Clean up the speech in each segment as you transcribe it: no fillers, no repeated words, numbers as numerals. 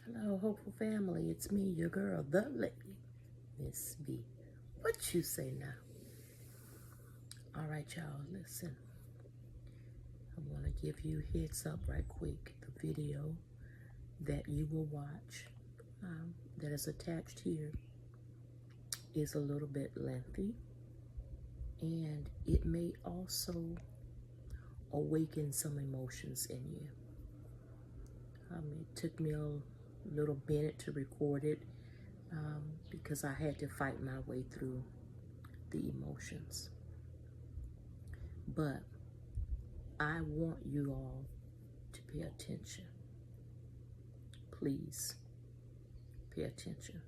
Hello, hopeful family. It's me, your girl, the lady, Miss B. What you say now? All right, y'all, listen. I want to give you a heads up right quick. The video that you will watch that is attached here is a little bit lengthy, and it may also awaken some emotions in you. It took me a little minute to record it because I had to fight my way through the emotions. But I want you all to pay attention. Please pay attention.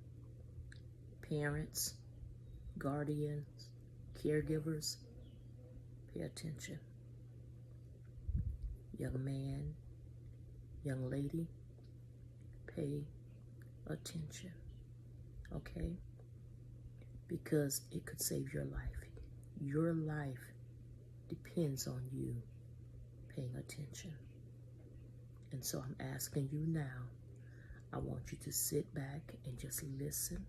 Parents, guardians, caregivers, pay attention. Young man, young lady, pay attention, okay? Because it could save your life. Your life depends on you paying attention. And so I'm asking you now, I want you to sit back and just listen.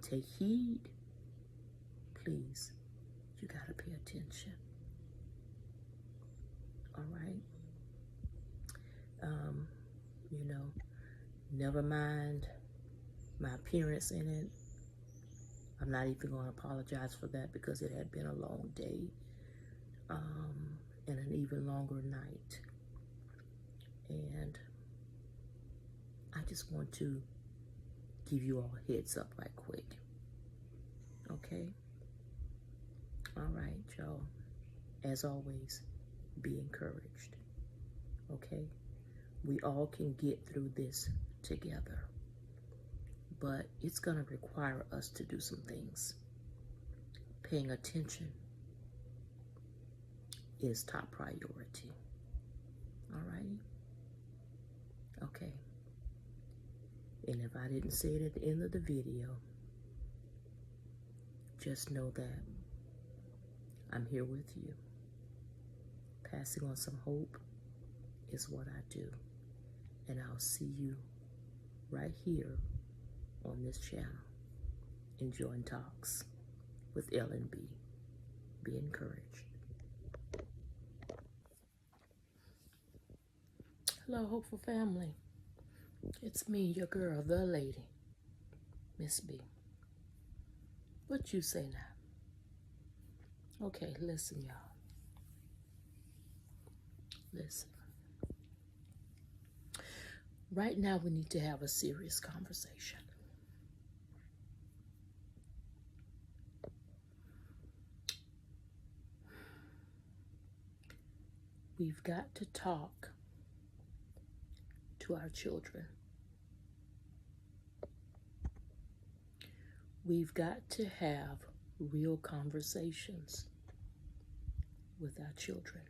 Take heed. Please, you gotta pay attention. All right? Never mind my appearance in it. I'm not even going to apologize for that because it had been a long day and an even longer night. And I just want to give you all a heads up right quick. Okay? All right, y'all. As always, be encouraged. Okay? We all can get through this together. But it's going to require us to do some things. Paying attention is top priority. All right? Okay. And if I didn't say it at the end of the video, just know that I'm here with you. Passing on some hope is what I do. And I'll see you right here on this channel. Enjoying Talks with L&B. Be encouraged. Hello, hopeful family. It's me, your girl, the lady, Miss B. What you say now? Okay, listen, y'all. Listen. Right now, we need to have a serious conversation. We've got to talk to our children. We've got to have real conversations with our children.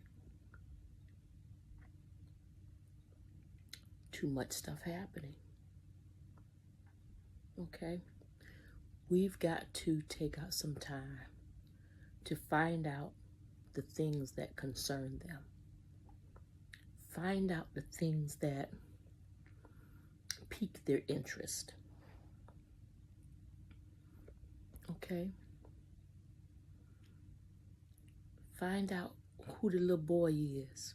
Too much stuff happening. Okay? We've got to take out some time to find out the things that concern them. Find out the things that pique their interest. Okay? Find out who the little boy is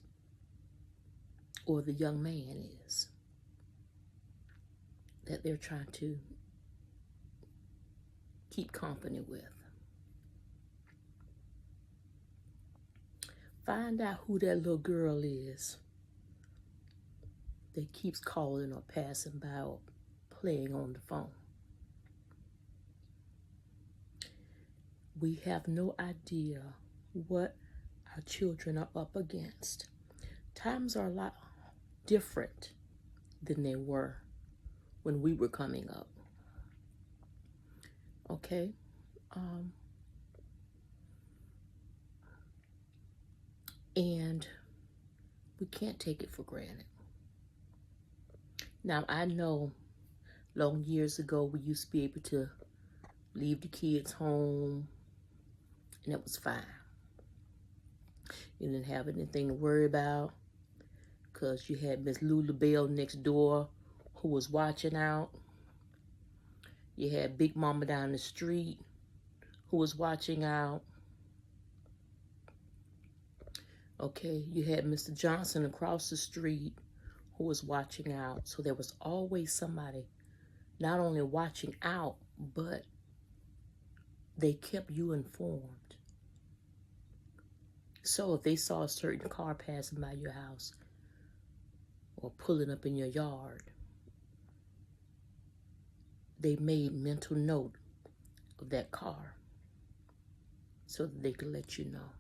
or the young man is that they're trying to keep company with. Find out who that little girl is that keeps calling or passing by or playing on the phone. We have no idea what our children are up against. Times are a lot different than they were when we were coming up. Okay? And we can't take it for granted. Now, I know long years ago we used to be able to leave the kids home and it was fine. You didn't have anything to worry about. because you had Miss Lula Bell next door who was watching out. You had Big Mama down the street who was watching out. Okay, you had Mr. Johnson across the street who was watching out. So there was always somebody not only watching out, but they kept you informed. So if they saw a certain car passing by your house or pulling up in your yard, they made mental note of that car so that they could let you know.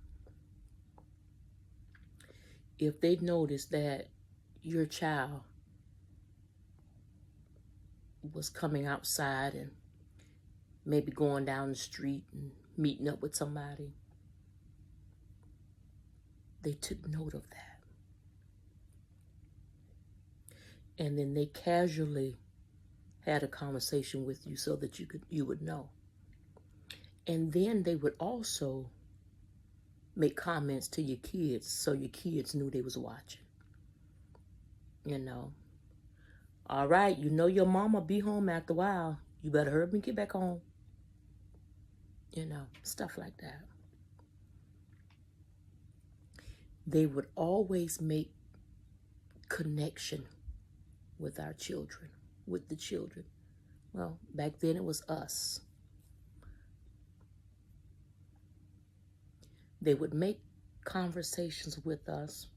If they noticed that your child was coming outside and maybe going down the street and meeting up with somebody, they took note of that. And then they casually had a conversation with you so that you would know. And then they would also make comments to your kids so your kids knew they was watching. You know, all right, you know your mama be home after a while. You better hurry up and get back home. You know, stuff like that. They would always make connection with our children, with the children. Well, back then it was us. They would make conversations with us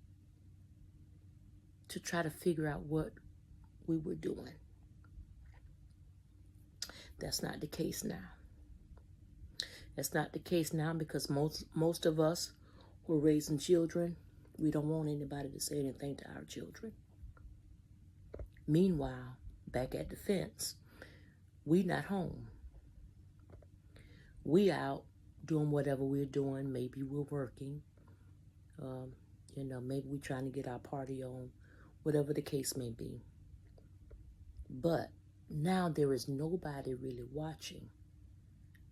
to try to figure out what we were doing. That's not the case now. That's not the case now because most of us who are raising children, we don't want anybody to say anything to our children. Meanwhile, back at the fence, we not home. We out doing whatever we're doing. Maybe we're working. You know, maybe we're trying to get our party on, whatever the case may be. But now there is nobody really watching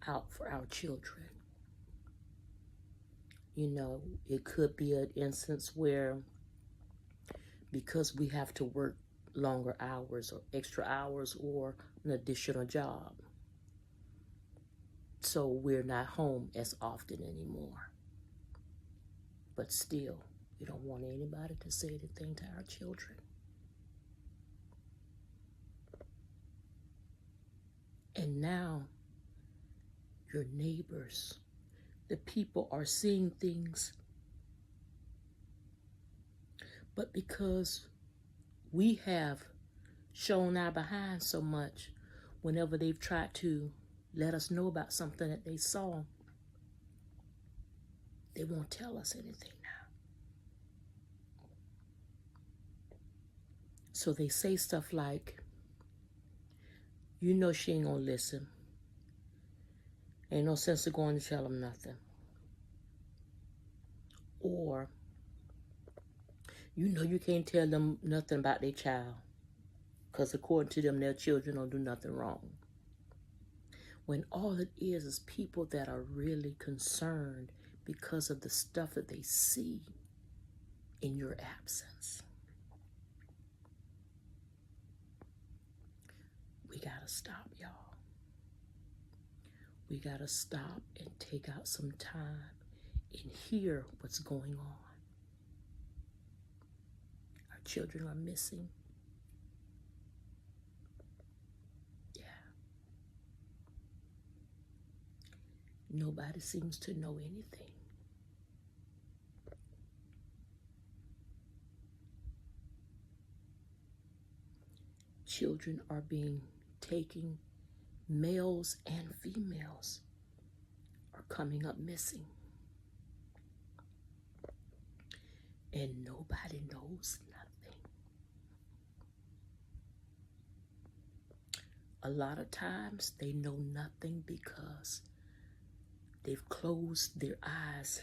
out for our children. You know, it could be an instance where because we have to work longer hours or extra hours or an additional job, so we're not home as often anymore. But still, we don't want anybody to say anything to our children. And now, your neighbors, the people are seeing things, but because we have shown our behind so much, whenever they've tried to let us know about something that they saw, they won't tell us anything now. So they say stuff like, you know she ain't gonna listen. Ain't no sense of going to tell them nothing. Or, you know you can't tell them nothing about their child, because according to them, their children don't do nothing wrong. When all it is people that are really concerned because of the stuff that they see in your absence. We gotta stop, y'all. We gotta stop and take out some time and hear what's going on. Our children are missing. Yeah. Nobody seems to know anything. Children are being taken, males and females are coming up missing. And nobody knows nothing. A lot of times they know nothing because they've closed their eyes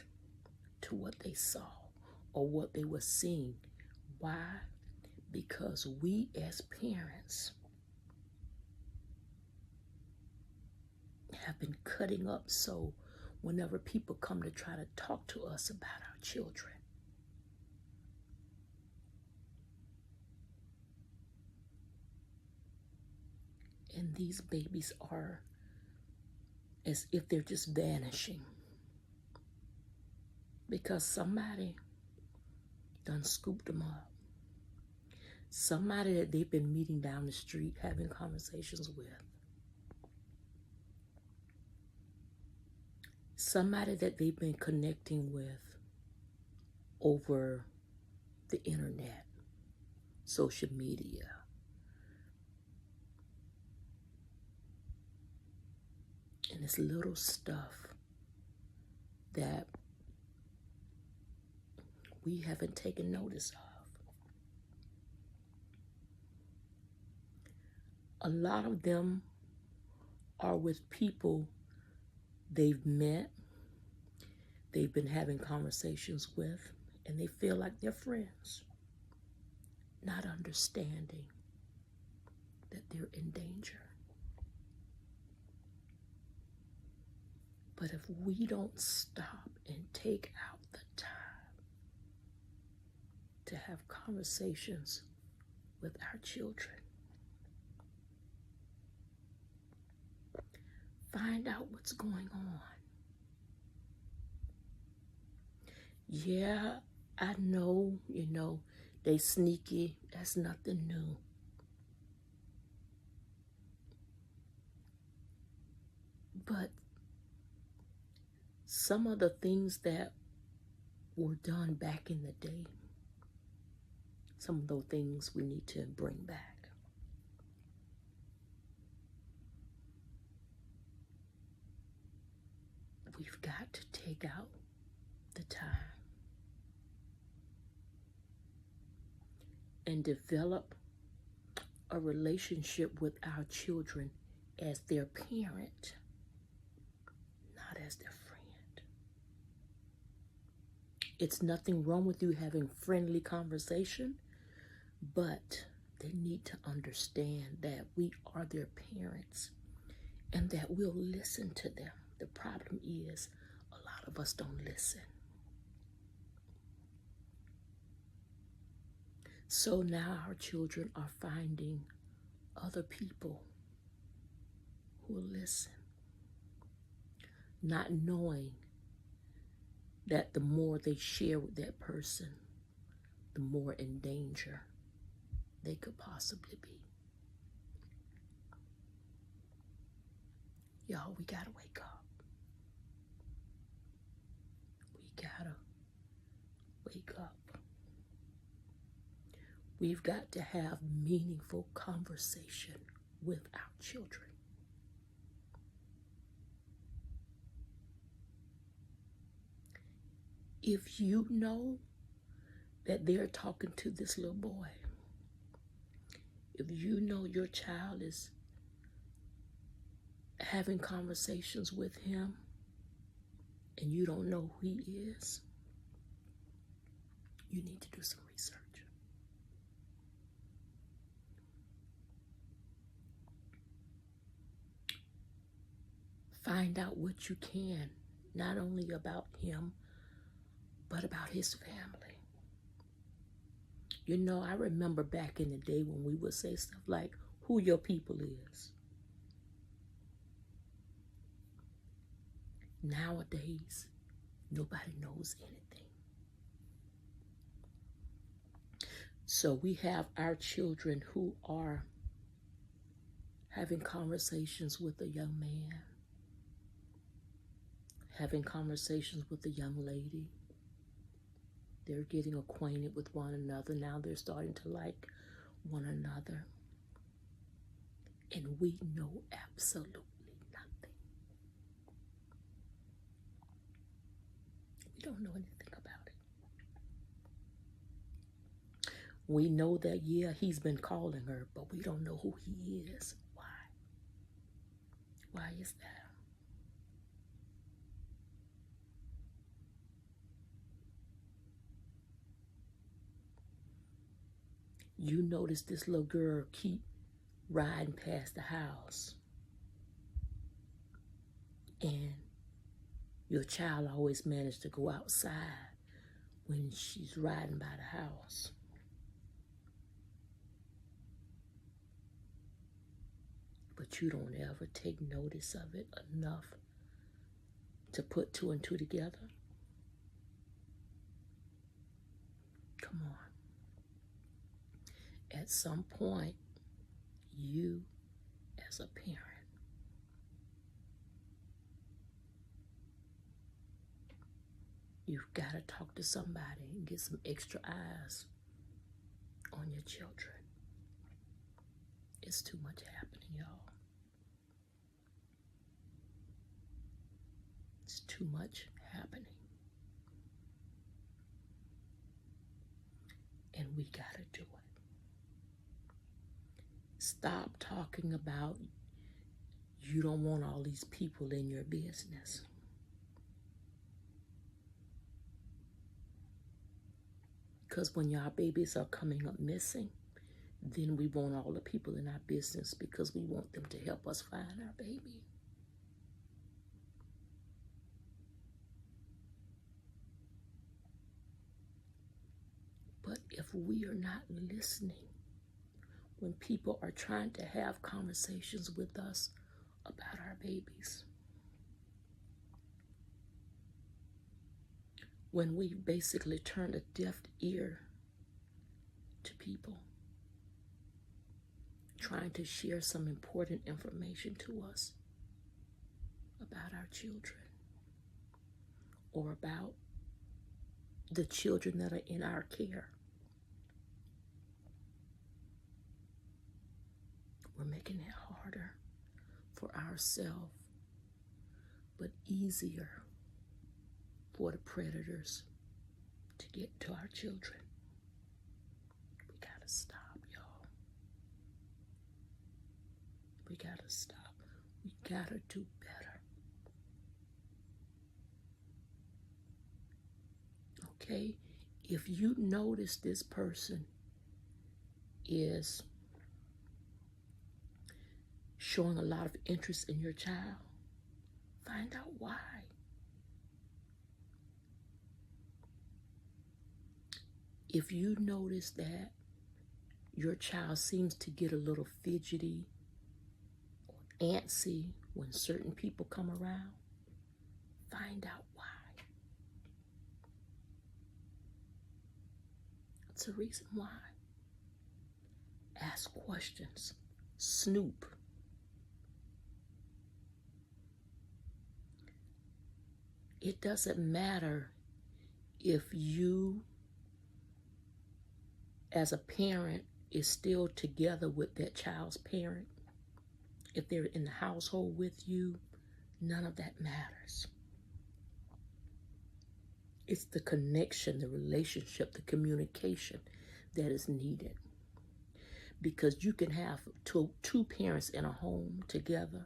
to what they saw or what they were seeing. Why? Because we as parents have been cutting up, so whenever people come to try to talk to us about our children, And these babies are as if they're just vanishing because somebody done scooped them up. Somebody that they've been meeting down the street, having conversations with. Somebody that they've been connecting with over the internet, social media. And it's little stuff that we haven't taken notice of. A lot of them are with people they've met, they've been having conversations with, and they feel like they're friends, not understanding that they're in danger. But if we don't stop and take out the time to have conversations with our children, find out what's going on. Yeah, I know, they sneaky. That's nothing new. But some of the things that were done back in the day, some of those things we need to bring back. We've got to take out the time and develop a relationship with our children as their parent, not as their friend. It's nothing wrong with you having friendly conversation, but they need to understand that we are their parents and that we'll listen to them. The problem is a lot of us don't listen. So now our children are finding other people who will listen, not knowing that the more they share with that person, the more in danger they could possibly be. Y'all, we gotta wake up. We gotta wake up. We've got to have meaningful conversation with our children. If you know that they're talking to this little boy, if you know your child is having conversations with him and you don't know who he is, you need to do some research. Find out what you can, not only about him, but about his family. I remember back in the day when we would say stuff like, who your people is. Nowadays, nobody knows anything. So we have our children who are having conversations with a young man, having conversations with a young lady. They're getting acquainted with one another. Now they're starting to like one another. And we know absolutely nothing. We don't know anything about it. We know that, yeah, he's been calling her, but we don't know who he is. Why? Why is that? You notice this little girl keep riding past the house. And your child always managed to go outside when she's riding by the house. But but you don't ever take notice of it enough to put two and two together? Come on. At some point, you as a parent, you've got to talk to somebody and get some extra eyes on your children. It's too much happening, y'all. It's too much happening. And we got to do it. Stop talking about you don't want all these people in your business. Because when y'all babies are coming up missing, then we want all the people in our business because we want them to help us find our baby. But if we are not listening when people are trying to have conversations with us about our babies, when we basically turn a deaf ear to people trying to share some important information to us about our children or about the children that are in our care, we're making it harder for ourselves, but easier for the predators to get to our children. We gotta stop, y'all. We gotta stop. We gotta do better. Okay? If you notice this person is showing a lot of interest in your child, find out why. If you notice that your child seems to get a little fidgety or antsy when certain people come around, find out why. It's a reason why. Ask questions. Snoop. It doesn't matter if you, as a parent, is still together with that child's parent. If they're in the household with you, none of that matters. It's the connection, the relationship, the communication that is needed. Because you can have two parents in a home together,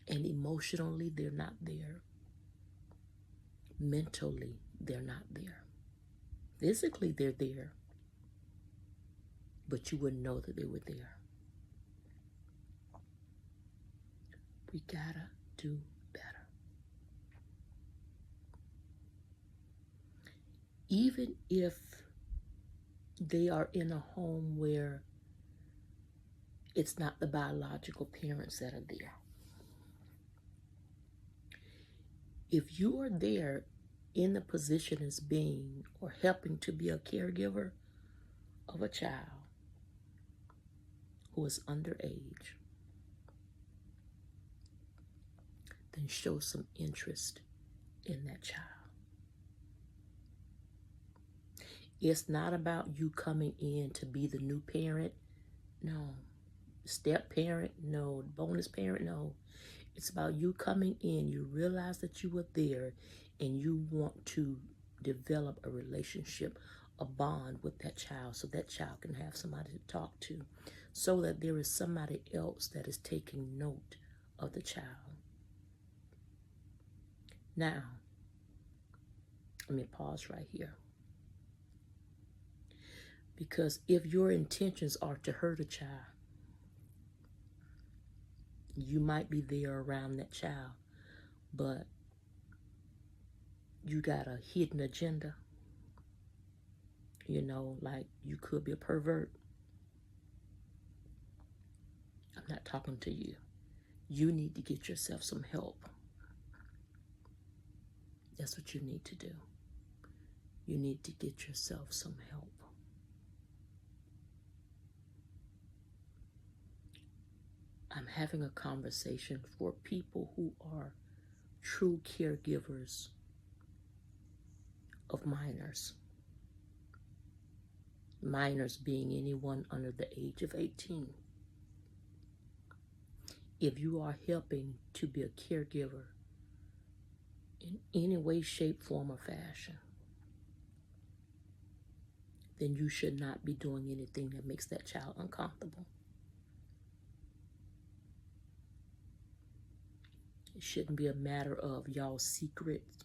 and emotionally they're not there. Mentally, they're not there. Physically, they're there, but you wouldn't know that they were there. We gotta do better. Even if they are in a home where it's not the biological parents that are there. If you are there in the position as being or helping to be a caregiver of a child who is underage, then show some interest in that child. It's not about you coming in to be the new parent. No. Step parent, no. Bonus parent, no. It's about you coming in. You realize that you were there and you want to develop a relationship, a bond with that child so that child can have somebody to talk to, so that there is somebody else that is taking note of the child. Now, let me pause right here. Because if your intentions are to hurt a child, you might be there around that child, but you got a hidden agenda. You know, like you could be a pervert. talking to you. You need to get yourself some help. That's what you need to do. You need to get yourself some help. I'm having a conversation for people who are true caregivers of minors. Minors being anyone under the age of 18. If you are helping to be a caregiver in any way, shape, form, or fashion, then you should not be doing anything that makes that child uncomfortable. It shouldn't be a matter of y'all secrets.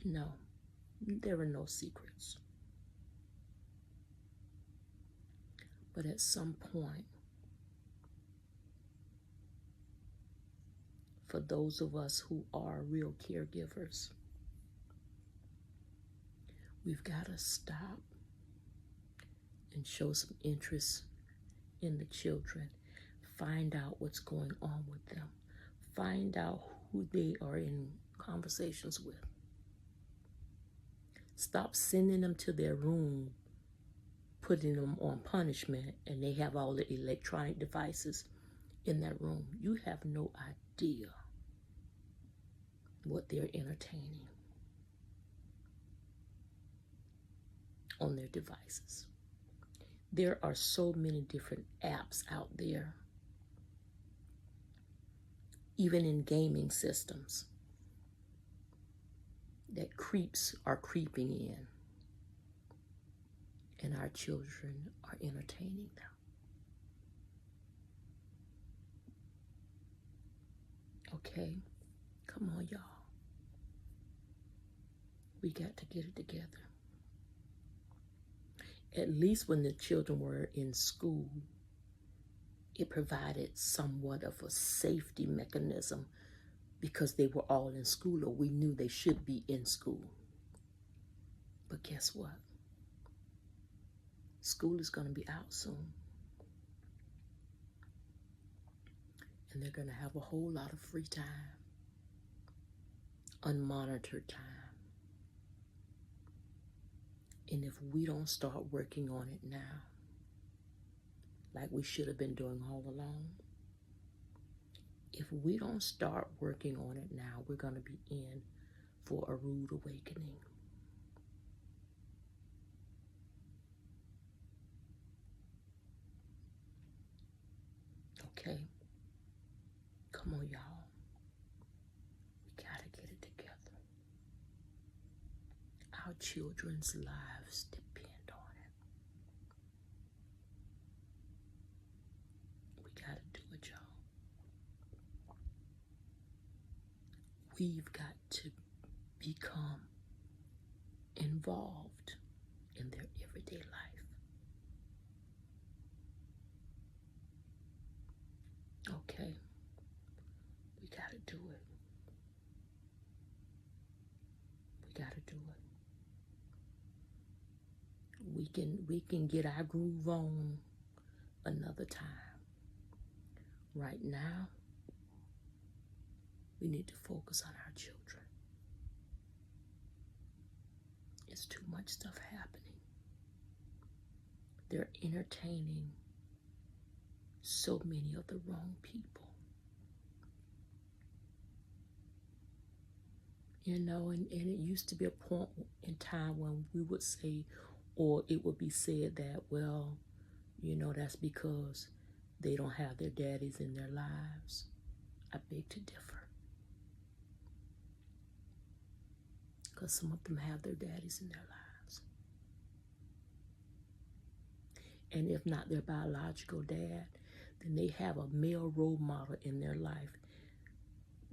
No, there are no secrets. But at some point, for those of us who are real caregivers, we've got to stop and show some interest in the children. Find out what's going on with them. Find out who they are in conversations with. Stop sending them to their room, putting them on punishment, and they have all the electronic devices in that room. You have no idea what they're entertaining on their devices. There are so many different apps out there, even in gaming systems, that creeps are creeping in, and our children are entertaining them. Okay? Come on, y'all. We got to get it together. At least when the children were in school, it provided somewhat of a safety mechanism because they were all in school, or we knew they should be in school. But guess what? School is going to be out soon. And they're going to have a whole lot of free time, unmonitored time. And if we don't start working on it now, like we should have been doing all along, if we don't start working on it now, we're going to be in for a rude awakening. Okay? Come on, y'all. We got to get it together. Our children's lives depend on it. We got to do it, y'all. We've got to become involved in their everyday life. Okay? We got to do it. We got to do it. We can get our groove on another time. Right now, we need to focus on our children. It's too much stuff happening. They're entertaining so many of the wrong people. You know, and it used to be a point in time when we would say, or it would be said that, well, you know, that's because they don't have their daddies in their lives. I beg to differ. Because some of them have their daddies in their lives. And if not their biological dad, then they have a male role model in their life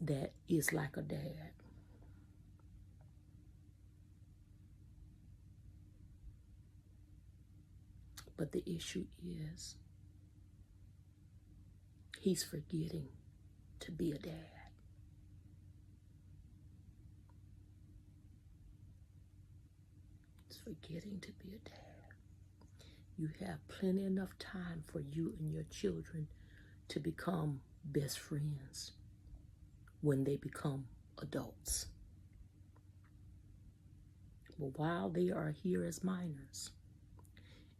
that is like a dad. But the issue is, he's forgetting to be a dad. He's forgetting to be a dad. You have plenty enough time for you and your children to become best friends when they become adults. But while they are here as minors,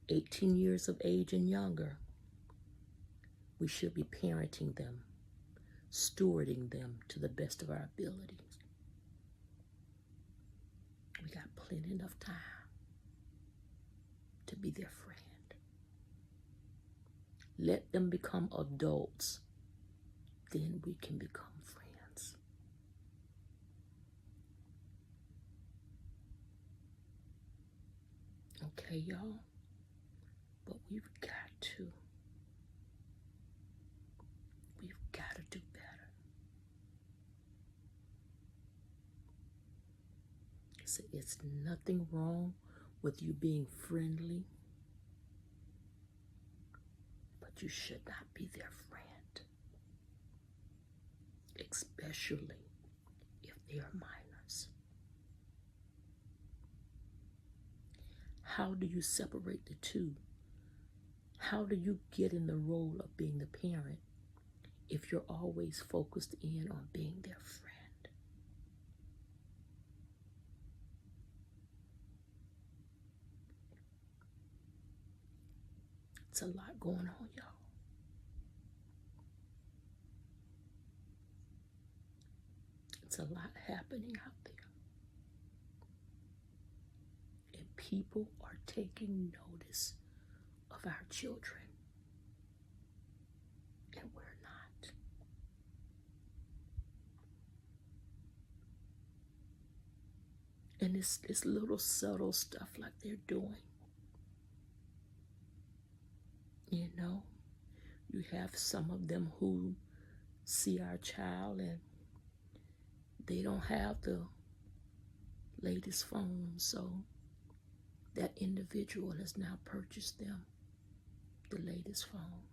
18 years of age and younger, we should be parenting them, stewarding them to the best of our abilities. We got plenty enough time to be their friend. Let them become adults, then we can become friends. Okay, y'all? But we've got to do better. So it's nothing wrong with you being friendly, but you should not be their friend, especially if they are minors. How do you separate the two? How do you get in the role of being the parent if you're always focused in on being their friend? It's a lot going on, y'all. It's a lot happening out there. And people are taking notice of our children. And we're not. And it's little subtle stuff like they're doing. You know, you have some of them who see our child and they don't have the latest phone, so that individual has now purchased them the latest phone.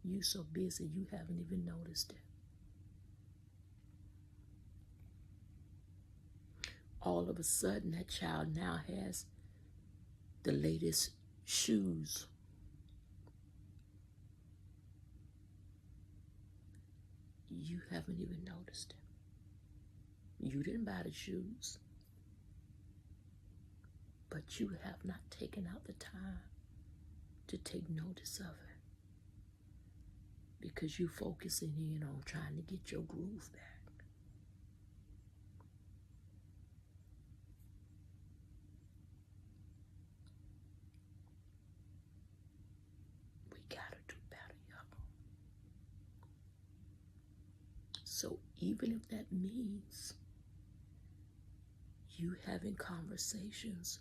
You so busy you haven't even noticed it. All of a sudden that child now has the latest shoes. You haven't even noticed it. You didn't buy the shoes, but you have not taken out the time to take notice of it because you're focusing in on trying to get your groove back. We gotta do better, y'all. So even if that means you having conversations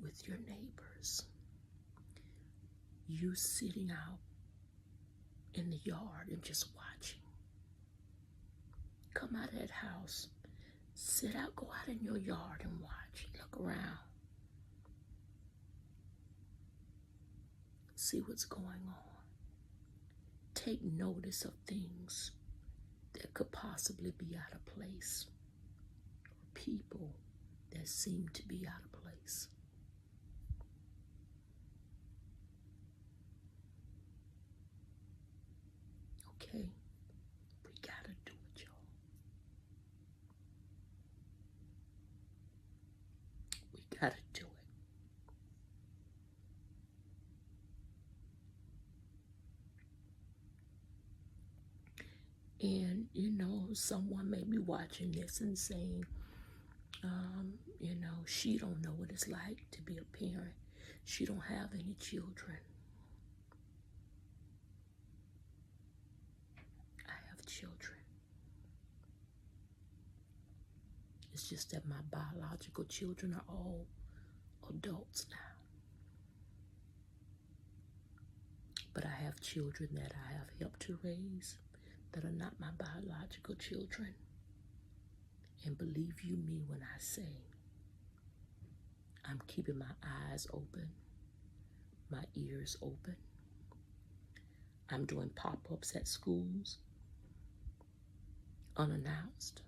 with your neighbors, you sitting out in the yard and just watching. Come out of that house, sit out, go out in your yard and watch, look around. See what's going on. Take notice of things that could possibly be out of place, or people that seem to be out of place. Okay? We gotta do it, y'all. We gotta do it. And, you know, someone may be watching this and saying, you know, she don't know what it's like to be a parent. She don't have any children. I have children. It's just that my biological children are all adults now. But I have children that I have helped to raise that are not my biological children. And believe you me when I say, I'm keeping my eyes open, my ears open. I'm doing pop-ups at schools, unannounced.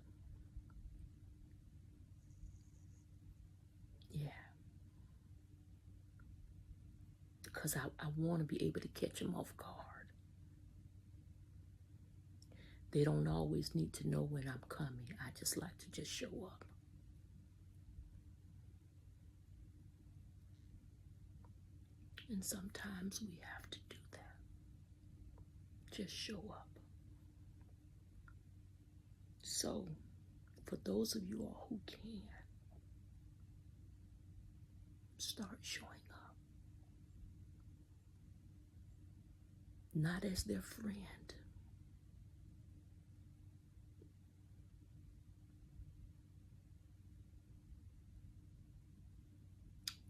Yeah. Because I want to be able to catch them off guard. They don't always need to know when I'm coming. I just like to just show up. And sometimes we have to do that. Just show up. So, for those of you all who can, start showing up. Not as their friend,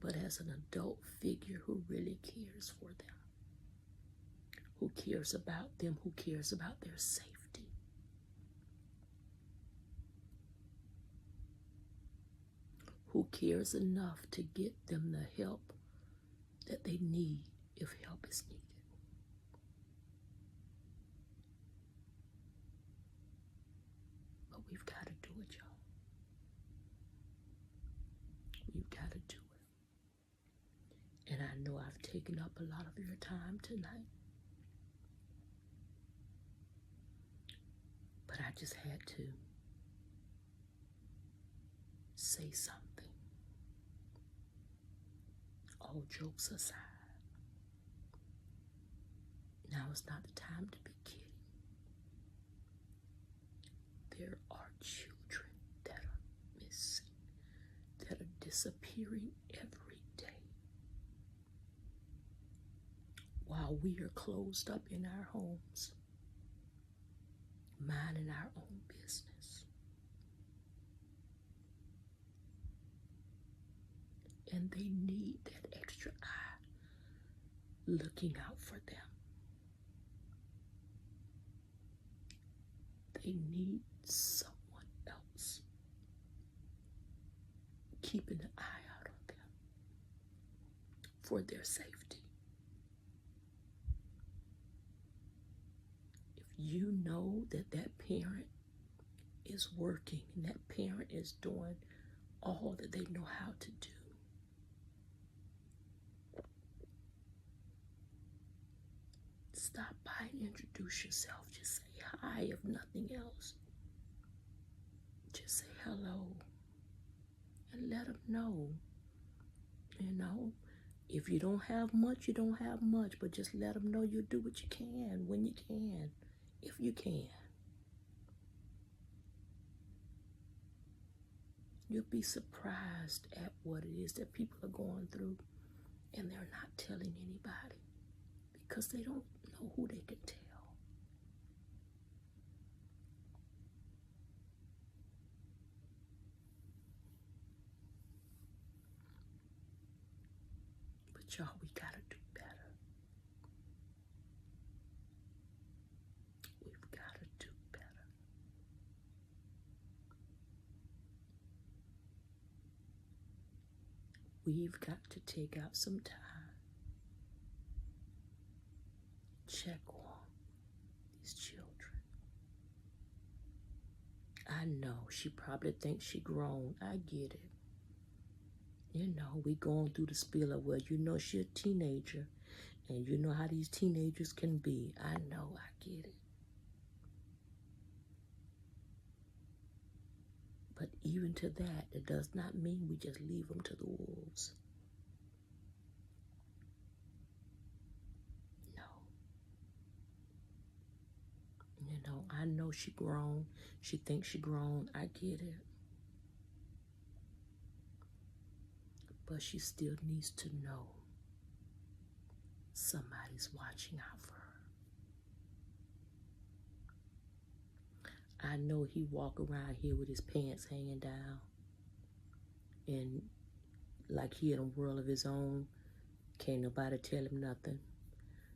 but as an adult figure who really cares for them, who cares about them, who cares about their safety. Who cares enough to get them the help that they need if help is needed. But we've got to do it, y'all. We've got to do it. And I know I've taken up a lot of your time tonight. But I just had to say something. All jokes aside, now is not the time to be kidding. There are children that are missing, that are disappearing every day. While we are closed up in our homes, minding our own business. And they need that extra eye looking out for them. They need someone else keeping an eye out on them for their safety. If you know that that parent is working and that parent is doing all that they know how to do, stop by and introduce yourself. Just say hi, if nothing else. Just say hello and let them know. You know, if you don't have much, you don't have much, but just let them know you'll do what you can, when you can, if you can. You'll be surprised at what it is that people are going through, and they're not telling anybody because they don't know who they can tell. But y'all, we gotta do better. We've gotta do better. We've got to take out some time, check on these children. I know she probably thinks she grown. I get it. You know, we going through the spiel of, well, you know she a teenager, and you know how these teenagers can be. I know, I get it. But even to that, it does not mean we just leave them to the wolves. No. You know, I know she grown. She thinks she grown. I get it. But she still needs to know somebody's watching out for her. I know he walk around here with his pants hanging down and like he in a world of his own. Can't nobody tell him nothing.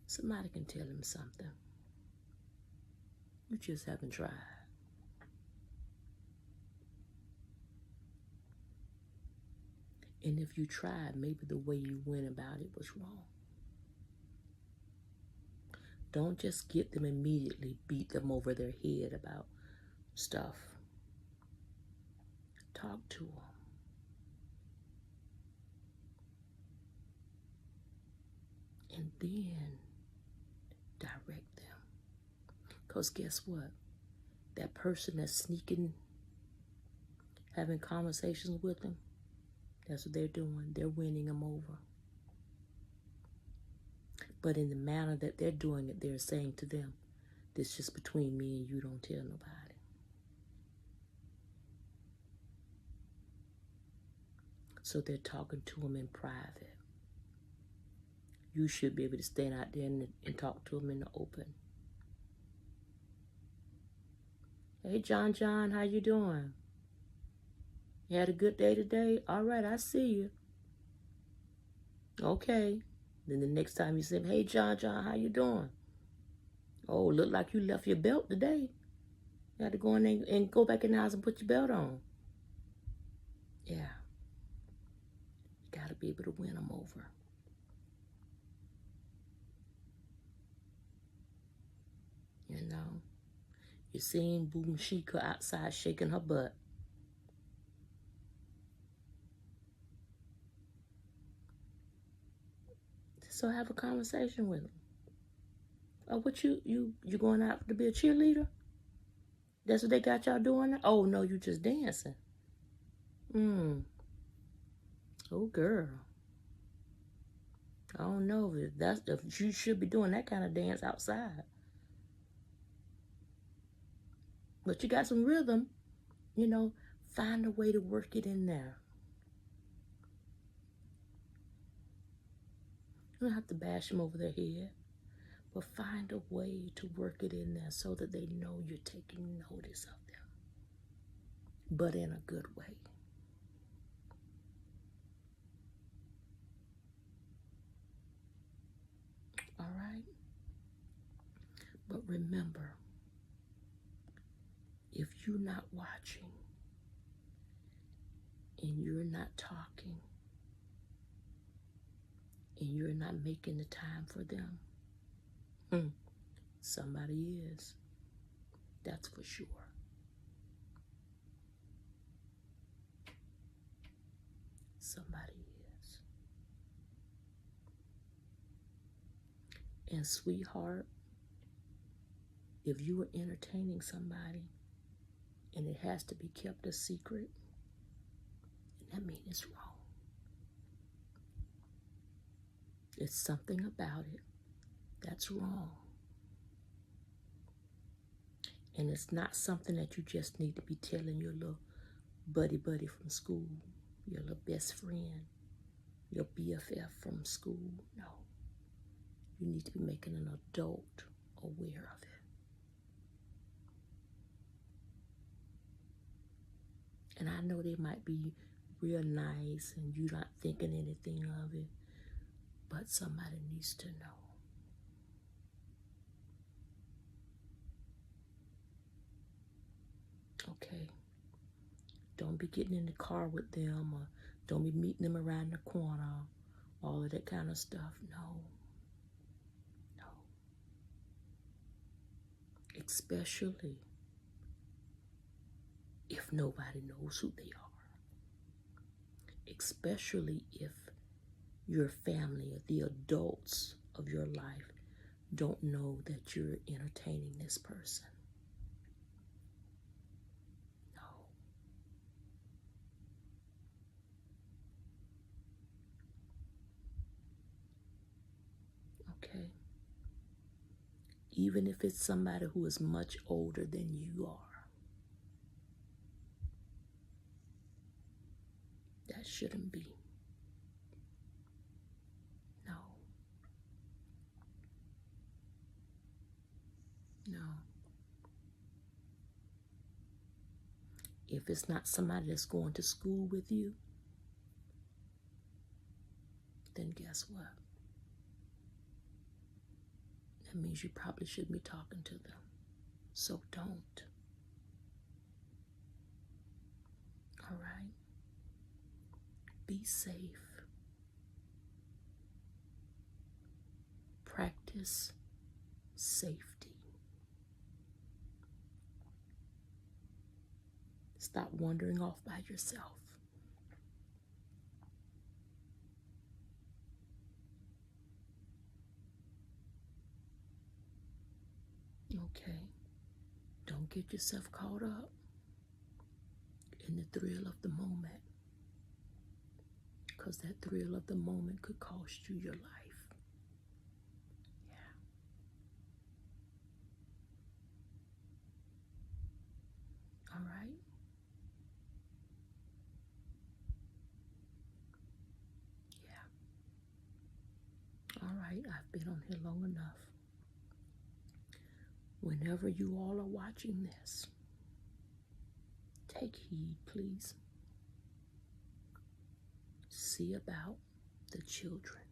Somebody can tell him something. You just haven't tried. And if you tried, maybe the way you went about it was wrong. Don't just get them immediately, beat them over their head about stuff. Talk to them. And then direct them. Because guess what? that person that's sneaking, having conversations with them, that's what they're doing. They're winning them over. But in the manner that they're doing it, they're saying to them, this is just between me and you, don't tell nobody. So they're talking to them in private. You should be able to stand out there and talk to them in the open. Hey, John, how you doing? You had a good day today? All right, I see you. Okay. Then the next time you say, hey, John, how you doing? Oh, look like you left your belt today. You had to go in and go back in the house and put your belt on. Yeah. You got to be able to win them over. You know, you're seeing Boom Shika outside shaking her butt. So have a conversation with them. Oh, what you going out to be a cheerleader? That's what they got y'all doing? Oh, no, you just dancing. Oh, girl. I don't know if you should be doing that kind of dance outside. But you got some rhythm, you know, find a way to work it in there. You don't have to bash them over their head, but find a way to work it in there so that they know you're taking notice of them, but in a good way. All right? But remember, if you're not watching and you're not talking and you're not making the time for them, somebody is. That's for sure. Somebody is. And sweetheart, if you are entertaining somebody and it has to be kept a secret, that means it's wrong. It's something about it that's wrong. And it's not something that you just need to be telling your little buddy from school, your little best friend, your BFF from school. No. You need to be making an adult aware of it. And I know they might be real nice and you're not thinking anything of it, but somebody needs to know. Okay? Don't be getting in the car with them, or don't be meeting them around the corner, all of that kind of stuff. No. Especially if nobody knows who they are. Especially if your family or the adults of your life don't know that you're entertaining this person. No. Okay? Even if it's somebody who is much older than you are. That shouldn't be. No. No. If it's not somebody that's going to school with you, then guess what? That means you probably shouldn't be talking to them. So don't. All right? Be safe. Practice safety. Stop wandering off by yourself. Okay. Don't get yourself caught up in the thrill of the moment, because that thrill of the moment could cost you your life. Yeah. All right. Yeah. All right. I've been on here long enough. Whenever you all are watching this, take heed, please. See about the children,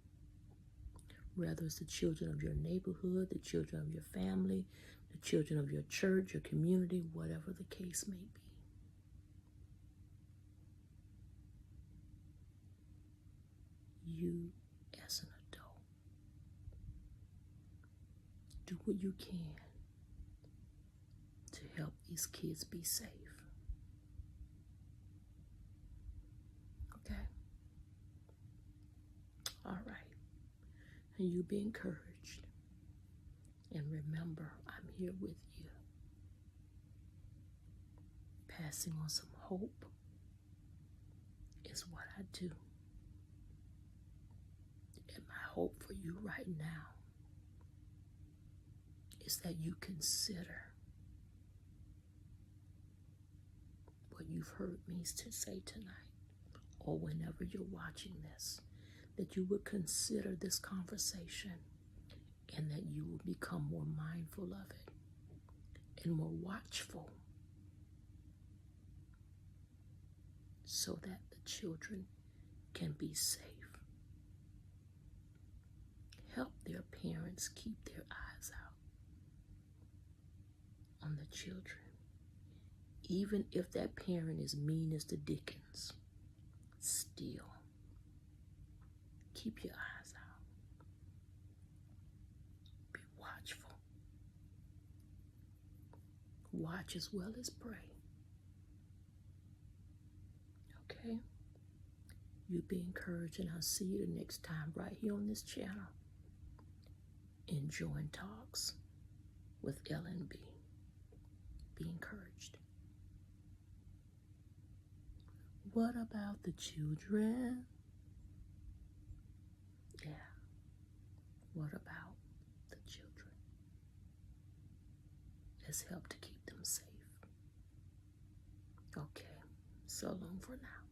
whether it's the children of your neighborhood, the children of your family, the children of your church, your community, whatever the case may be. You, as an adult, do what you can to help these kids be safe. Okay? All right. And you be encouraged. And remember, I'm here with you, passing on some hope is what I do. And my hope for you right now is that you consider what you've heard me to say tonight, or whenever you're watching this, that you would consider this conversation, and that you will become more mindful of it and more watchful, so that the children can be safe. Help their parents keep their eyes out on the children. Even if that parent is mean as the Dickens, still keep your eyes out. Be watchful. Watch as well as pray. Okay? You be encouraged, and I'll see you the next time right here on this channel. Enjoying Talks with L&B. Be encouraged. What about the children? Yeah. What about the children? Let's help to keep them safe. Okay. So long for now.